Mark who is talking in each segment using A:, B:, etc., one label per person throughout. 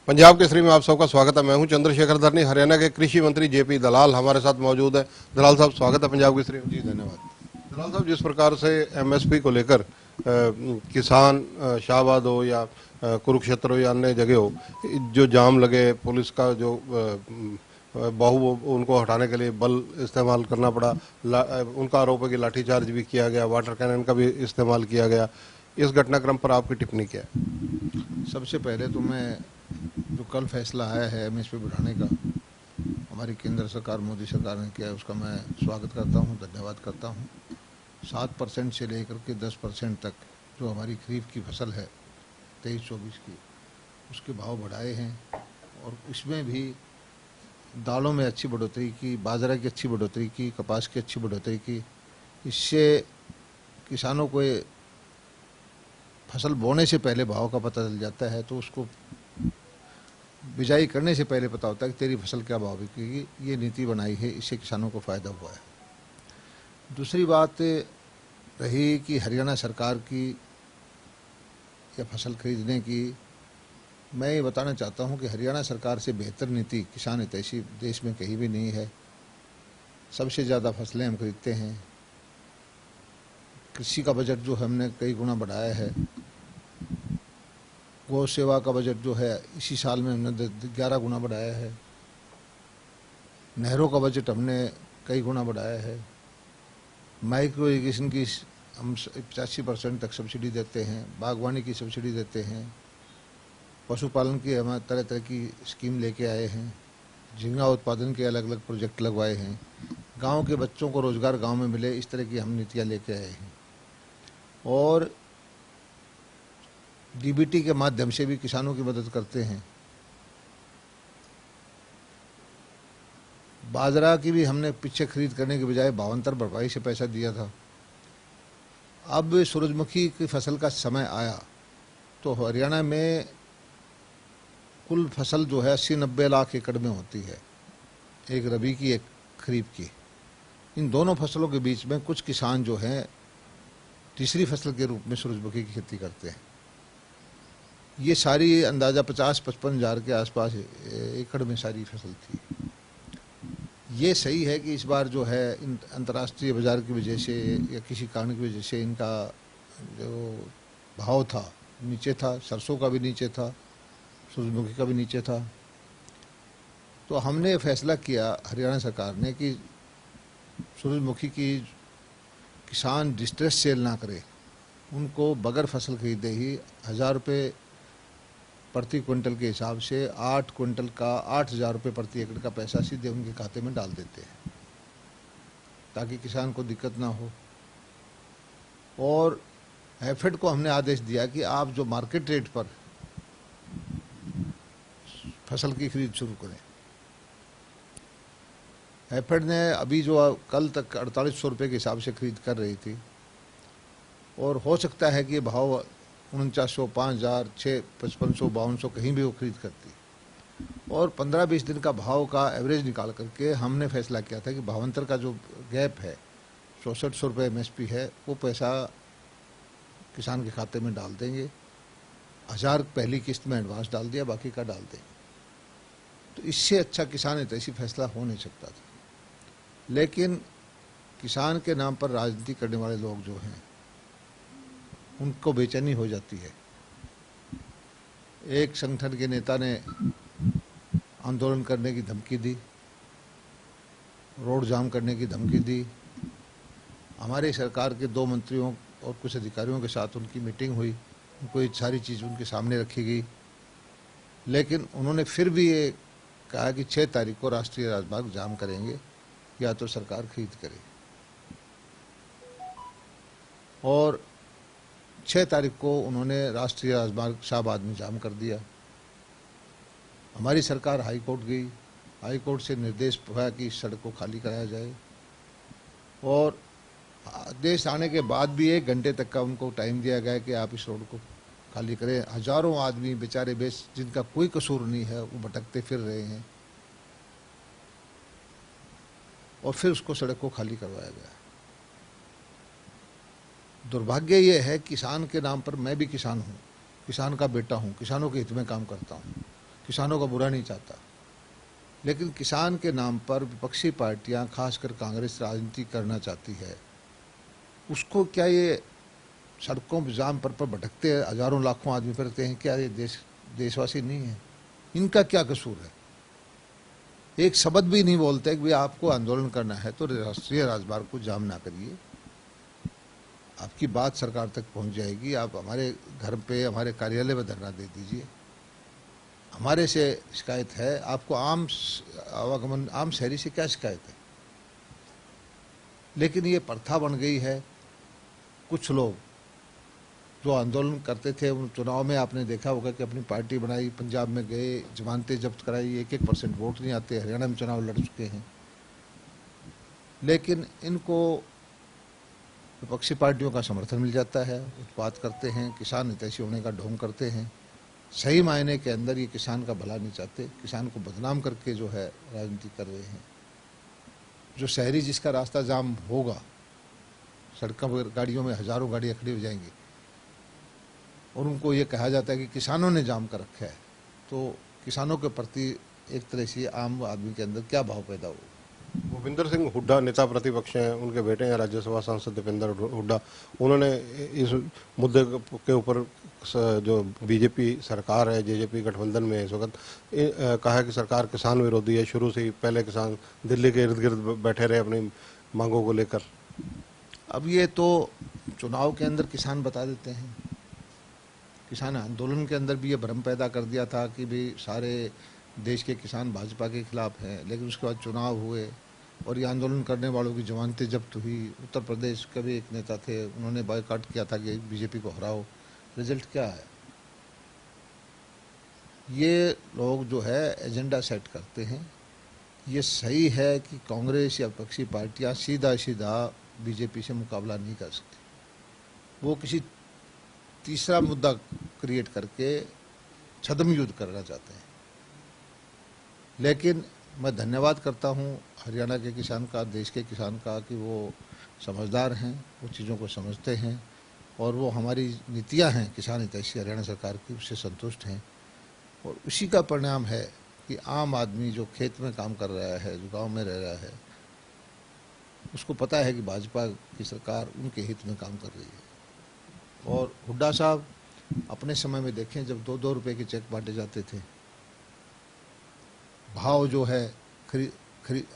A: पंजाब केसरी में आप सबका स्वागत है। मैं हूं चंद्रशेखर धरनी। हरियाणा के कृषि मंत्री जेपी दलाल हमारे साथ मौजूद है। दलाल साहब, स्वागत है पंजाब केसरी में।
B: जी धन्यवाद।
A: दलाल साहब, जिस प्रकार से एमएसपी को लेकर किसान शाहबाद हो या कुरुक्षेत्र हो या अन्य जगह हो, जो जाम लगे, पुलिस का जो बाहु उनको हटाने के लिए बल इस्तेमाल करना पड़ा, उनका आरोप है कि लाठीचार्ज भी किया गया, वाटर कैनन का भी इस्तेमाल किया गया। इस घटनाक्रम पर आपकी टिप्पणी क्या है?
B: सबसे पहले तो मैं जो कल फैसला आया है एमएसपी बढ़ाने का, हमारी केंद्र सरकार मोदी सरकार ने किया है, उसका मैं स्वागत करता हूं, धन्यवाद करता हूं। 7% से लेकर के 10% तक जो हमारी खरीफ की फसल है 23-24 की, उसके भाव बढ़ाए हैं। और इसमें भी दालों में अच्छी बढ़ोतरी की, बाजरा की अच्छी बढ़ोतरी की, कपास की अच्छी बढ़ोतरी की। इससे किसानों को फसल बोने से पहले भाव का पता चल जाता है, तो उसको बिजाई करने से पहले पता होता है कि तेरी फसल क्या भाव बिकेगी। ये नीति बनाई है, इससे किसानों को फ़ायदा हुआ है। दूसरी बात रही कि हरियाणा सरकार की या फसल खरीदने की, मैं ये बताना चाहता हूँ कि हरियाणा सरकार से बेहतर नीति किसान हितैषी देश में कहीं भी नहीं है। सबसे ज़्यादा फसलें हम खरीदते हैं। कृषि का बजट जो हमने कई गुना बढ़ाया है। गौ सेवा का बजट जो है इसी साल में हमने 11 गुना बढ़ाया है। नहरों का बजट हमने कई गुना बढ़ाया है। माइक्रो इरिगेशन की हम 85% तक सब्सिडी देते हैं। बागवानी की सब्सिडी देते हैं। पशुपालन की हम तरह तरह की स्कीम लेके आए हैं। झींगा उत्पादन के अलग अलग प्रोजेक्ट लगवाए हैं। गांव के बच्चों को रोजगार गांव में मिले, इस तरह की हम नीतियाँ लेके आए हैं। और डीबीटी के माध्यम से भी किसानों की मदद करते हैं। बाजरा की भी हमने पीछे खरीद करने के बजाय भावांतर भरपाई से पैसा दिया था। अब सूरजमुखी की फसल का समय आया तो हरियाणा में कुल फसल जो है 80-90 लाख एकड़ में होती है, एक रबी की एक खरीफ की। इन दोनों फसलों के बीच में कुछ किसान जो हैं तीसरी फसल के रूप में सूरजमुखी की खेती करते हैं। ये सारी अंदाज़ा 50-55 हज़ार के आसपास एकड़ में सारी फसल थी। ये सही है कि इस बार जो है इन अंतर्राष्ट्रीय बाज़ार की वजह से या किसी कारण की वजह से इनका जो भाव था नीचे था। सरसों का भी नीचे था, सूरजमुखी का भी नीचे था। तो हमने फैसला किया हरियाणा सरकार ने कि सूरजमुखी की किसान डिस्ट्रेस सेल ना करे, उनको बगैर फसल खरीदे ही 1000 रुपये प्रति क्विंटल के हिसाब से 8 क्विंटल का 8000 रुपये प्रति एकड़ का पैसा सीधे उनके खाते में डाल देते हैं, ताकि किसान को दिक्कत ना हो। और हैफेड को हमने आदेश दिया कि आप जो मार्केट रेट पर फसल की खरीद शुरू करें। हैफेड ने अभी जो कल तक 4800 रुपये के हिसाब से खरीद कर रही थी, और हो सकता है कि ये भाव 4900, 5000, 6, 5500, 5200 कहीं भी वो खरीद करती। और 15-20 दिन का भाव का एवरेज निकाल करके हमने फैसला किया था कि भावांतर का जो गैप है 6400 रुपये एमएसपी है, वो पैसा किसान के खाते में डाल देंगे। 1000 पहली किस्त में एडवांस डाल दिया, बाकी का डाल देंगे। तो इससे अच्छा किसान हितैषी फैसला हो नहीं सकता था। लेकिन किसान के नाम पर राजनीति करने वाले लोग जो हैं उनको बेचैनी हो जाती है। एक संगठन के नेता ने आंदोलन करने की धमकी दी, रोड जाम करने की धमकी दी। हमारी सरकार के 2 मंत्रियों और कुछ अधिकारियों के साथ उनकी मीटिंग हुई, उनको ये सारी चीज़ उनके सामने रखी गई। लेकिन उन्होंने फिर भी ये कहा कि 6 तारीख को राष्ट्रीय राजमार्ग जाम करेंगे, या तो सरकार खरीद करे। और 6 तारीख को उन्होंने राष्ट्रीय राजमार्ग शाहबाद में जाम कर दिया। हमारी सरकार हाई कोर्ट गई। हाई कोर्ट से निर्देश हुआ कि इस सड़क को खाली कराया जाए। और आदेश आने के बाद भी 1 घंटे तक का उनको टाइम दिया गया कि आप इस रोड को खाली करें। हजारों आदमी बेचारे जिनका कोई कसूर नहीं है वो भटकते फिर रहे हैं, और फिर उसको सड़क को खाली करवाया गया। दुर्भाग्य ये है, किसान के नाम पर, मैं भी किसान हूँ, किसान का बेटा हूँ, किसानों के हित में काम करता हूँ, किसानों का बुरा नहीं चाहता, लेकिन किसान के नाम पर विपक्षी पार्टियां, खासकर कांग्रेस, राजनीति करना चाहती है। उसको क्या ये सड़कों पर जाम पर भटकते हजारों लाखों आदमी फिरते हैं, क्या ये देशवासी नहीं है? इनका क्या कसूर है? एक शब्द भी नहीं बोलते कि भाई आपको आंदोलन करना है तो राष्ट्रीय राजमार्ग को जाम ना करिए, आपकी बात सरकार तक पहुंच जाएगी, आप हमारे घर पे, हमारे कार्यालय में धरना दे दीजिए, हमारे से शिकायत है, आपको आम आवागमन, आम शहरी से क्या शिकायत है? लेकिन ये प्रथा बन गई है। कुछ लोग जो आंदोलन करते थे, उन चुनाव में आपने देखा होगा कि अपनी पार्टी बनाई, पंजाब में गए, जमानतें जब्त कराई, 1% वोट नहीं आते, हरियाणा में चुनाव लड़ चुके हैं। लेकिन इनको विपक्षी पार्टियों का समर्थन मिल जाता है, उत्पात करते हैं, किसान हितैषी होने का ढोंग करते हैं। सही मायने के अंदर ये किसान का भला नहीं चाहते, किसान को बदनाम करके जो है राजनीति कर रहे हैं। जो शहरी जिसका रास्ता जाम होगा, सड़कों पर गाड़ियों में हजारों गाड़ियाँ खड़ी हो जाएंगी और उनको ये कहा जाता है कि किसानों ने जाम कर रखा है, तो किसानों के प्रति एक तरह से आम आदमी के अंदर क्या भाव पैदा हो?
A: भूपिंदर सिंह हुड्डा नेता प्रतिपक्ष हैं, उनके बेटे हैं राज्यसभा सांसद दीपेंद्र हुड्डा। उन्होंने इस मुद्दे के ऊपर जो बीजेपी सरकार है, जेजेपी गठबंधन में इस वक्त कहा कि सरकार किसान विरोधी है, शुरू से ही पहले किसान दिल्ली के इर्द गिर्द बैठे रहे अपनी मांगों को लेकर।
B: अब ये तो चुनाव के अंदर किसान बता देते हैं। किसान आंदोलन के अंदर भी ये भ्रम पैदा कर दिया था कि भाई सारे देश के किसान भाजपा के खिलाफ हैं, लेकिन उसके बाद चुनाव हुए और ये आंदोलन करने वालों की जमानतें जब्त हुई। उत्तर प्रदेश के भी एक नेता थे, उन्होंने बॉयकॉट किया था कि बीजेपी को हराओ। रिजल्ट क्या है? ये लोग जो है एजेंडा सेट करते हैं। ये सही है कि कांग्रेस या विपक्षी पार्टियां सीधा सीधा बीजेपी से मुकाबला नहीं कर सकती। वो किसी तीसरा मुद्दा क्रिएट करके छद्म युद्ध करना चाहते हैं। लेकिन मैं धन्यवाद करता हूं हरियाणा के किसान का, देश के किसान का, कि वो समझदार हैं, वो चीज़ों को समझते हैं और वो हमारी नीतियां हैं किसान हितैषी हरियाणा सरकार की, उससे संतुष्ट हैं। और उसी का परिणाम है कि आम आदमी जो खेत में काम कर रहा है, जो गांव में रह रहा है, उसको पता है कि भाजपा की सरकार उनके हित में काम कर रही है। और हुड्डा साहब अपने समय में देखें, जब 2-2 रुपए के चेक बांटे जाते थे, भाव जो है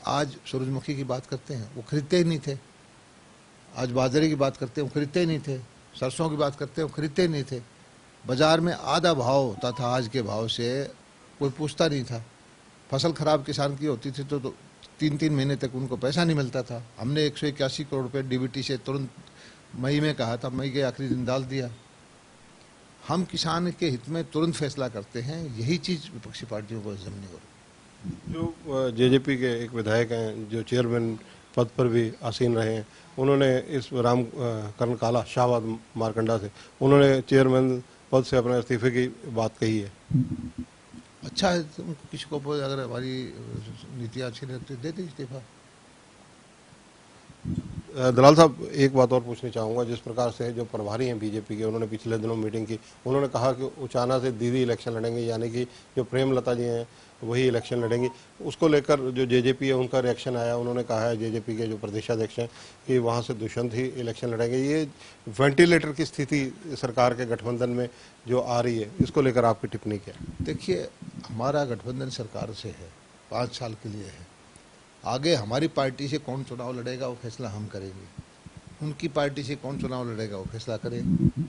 B: आज सूरजमुखी की बात करते हैं, वो खरीदते ही नहीं थे। आज बाजरे की बात करते हैं, वो खरीदते ही नहीं थे। सरसों की बात करते हैं, वो खरीदते ही नहीं थे। बाजार में आधा भाव होता था आज के भाव से, कोई पूछता नहीं था। फसल खराब किसान की होती थी तो 3-3 महीने तक उनको पैसा नहीं मिलता था। हमने 181 करोड़ रुपए डीबीटी से तुरंत मई में कहा था, मई के आखिरी दिन डाल दिया। हम किसान के हित में तुरंत फैसला करते हैं, यही चीज़ विपक्षी पार्टियों को हजम नहीं हो रही।
A: जो जेजेपी के एक विधायक हैं, जो चेयरमैन पद पर भी आसीन रहे हैं, उन्होंने इस राम करण काला शाहबाद मारकंडा से उन्होंने चेयरमैन पद से अपने इस्तीफे की बात कही है।
B: अच्छा है, तुमको किसी को अगर हमारी नीतियाँ अच्छी लगती दे दे इस्तीफा।
A: दलाल साहब, एक बात और पूछनी चाहूँगा। जिस प्रकार से जो प्रभारी हैं बीजेपी के, उन्होंने पिछले दिनों मीटिंग की, उन्होंने कहा कि उचाना से दीदी इलेक्शन लड़ेंगे, यानी कि जो प्रेमलता जी हैं वही इलेक्शन लड़ेंगी। उसको लेकर जो जेजेपी है उनका रिएक्शन आया। उन्होंने कहा है, जेजेपी के जो प्रदेशाध्यक्ष हैं, कि वहाँ से दुष्यंत ही इलेक्शन लड़ेंगे। ये वेंटिलेटर की स्थिति सरकार के गठबंधन में जो आ रही है, इसको लेकर आपकी टिप्पणी क्या है?
B: देखिए, हमारा गठबंधन सरकार से है, 5 साल के लिए है। आगे हमारी पार्टी से कौन चुनाव लड़ेगा वो फैसला हम करेंगे, उनकी पार्टी से कौन चुनाव लड़ेगा वो फैसला करेंगे।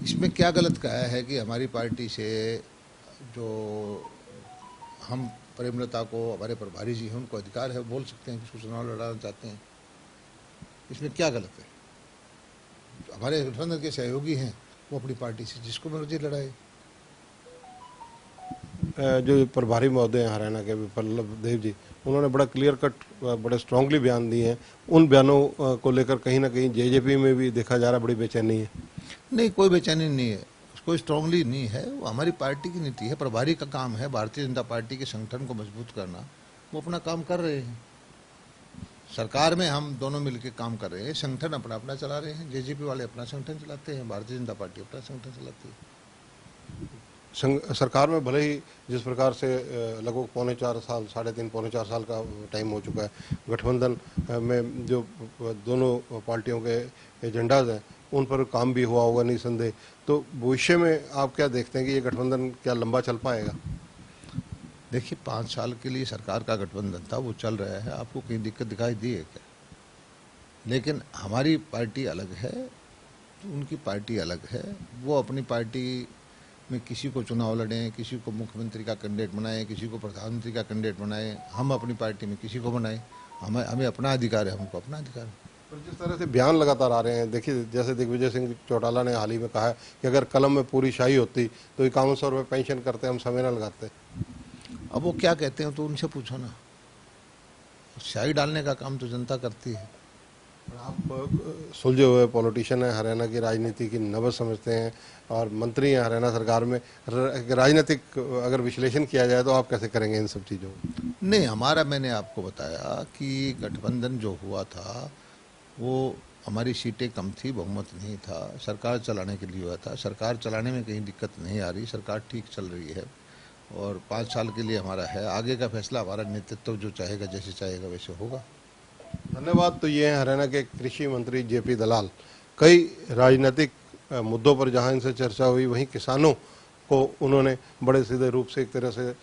B: इसमें क्या गलत कहा है कि हमारी पार्टी से जो हम प्रेमलता को, हमारे प्रभारी जी हैं, उनको अधिकार है, बोल सकते हैं कि चुनाव लड़ाना चाहते हैं। इसमें क्या गलत है? हमारे गठबंधन के सहयोगी हैं, वो अपनी पार्टी से जिसको मर्जी लड़ाए।
A: जो प्रभारी महोदय हैं हरियाणा के, पल्लव देव जी, उन्होंने बड़ा क्लियर कट, बड़े स्ट्रांगली बयान दिए हैं। उन बयानों को लेकर कहीं ना कहीं जेजेपी में भी देखा जा रहा है बड़ी बेचैनी है।
B: नहीं, कोई बेचैनी नहीं है, कोई स्ट्रांगली नहीं है। वो हमारी पार्टी की नीति है, प्रभारी का काम है भारतीय जनता पार्टी के संगठन को मजबूत करना। वो अपना काम कर रहे हैं। सरकार में हम दोनों मिलकर काम कर रहे हैं, संगठन अपना अपना चला रहे हैं। जेजेपी वाले अपना संगठन चलाते हैं, भारतीय जनता पार्टी अपना संगठन चलाती है।
A: सरकार में भले ही जिस प्रकार से लगभग पौने 4 साल, 3.5 पौने 4 साल का टाइम हो चुका है, गठबंधन में जो दोनों पार्टियों के एजेंडाज हैं उन पर काम भी हुआ होगा निसंदेह। तो भविष्य में आप क्या देखते हैं कि ये गठबंधन क्या लंबा चल पाएगा?
B: देखिए, 5 साल के लिए सरकार का गठबंधन था, वो चल रहा है। आपको कहीं दिक्कत दिखाई दी है क्या? लेकिन हमारी पार्टी अलग है, तो उनकी पार्टी अलग है। वो अपनी पार्टी में किसी को चुनाव लड़ें, किसी को मुख्यमंत्री का कैंडिडेट बनाएं, किसी को प्रधानमंत्री का कैंडिडेट बनाएं। हम अपनी पार्टी में किसी को बनाएं, हमें अपना अधिकार है, हमको अपना अधिकार है।
A: पर जिस तरह से बयान लगातार आ रहे हैं, देखिए जैसे दिग्विजय सिंह चौटाला ने हाल ही में कहा है कि अगर कलम में पूरी शाही होती तो 5100 रुपये पेंशन करते, हम समय न लगाते।
B: अब वो क्या कहते हैं तो उनसे पूछो ना। शाही डालने का काम तो जनता करती है।
A: आप सुलझे हुए पॉलिटिशियन हैं, हरियाणा की राजनीति की नब्ज समझते हैं और मंत्री हैं हरियाणा सरकार में। राजनीतिक अगर विश्लेषण किया जाए तो आप कैसे करेंगे इन सब चीज़ों को?
B: नहीं, हमारा, मैंने आपको बताया कि गठबंधन जो हुआ था वो हमारी सीटें कम थी, बहुमत नहीं था, सरकार चलाने के लिए हुआ था। सरकार चलाने में कहीं दिक्कत नहीं आ रही, सरकार ठीक चल रही है और 5 साल के लिए हमारा है। आगे का फैसला हमारा नेतृत्व जो चाहेगा, जैसे चाहेगा वैसे होगा।
A: धन्यवाद। तो ये हैं हरियाणा के कृषि मंत्री जेपी दलाल। कई राजनीतिक मुद्दों पर जहां इनसे चर्चा हुई, वहीं किसानों को उन्होंने बड़े सीधे रूप से एक तरह से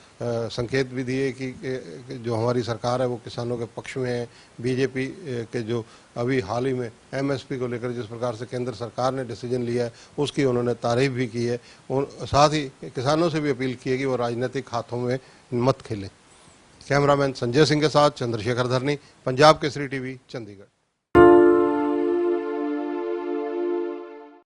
A: संकेत भी दिए कि जो हमारी सरकार है वो किसानों के पक्ष में है। बीजेपी के जो अभी हाल ही में एमएसपी को लेकर जिस प्रकार से केंद्र सरकार ने डिसीजन लिया है उसकी उन्होंने तारीफ भी की है और साथ ही किसानों से भी अपील की है कि वो राजनीतिक हाथों में मत खेलें। कैमरामैन संजय सिंह के साथ चंद्रशेखर धरनी, पंजाब केसरी टीवी, चंडीगढ़।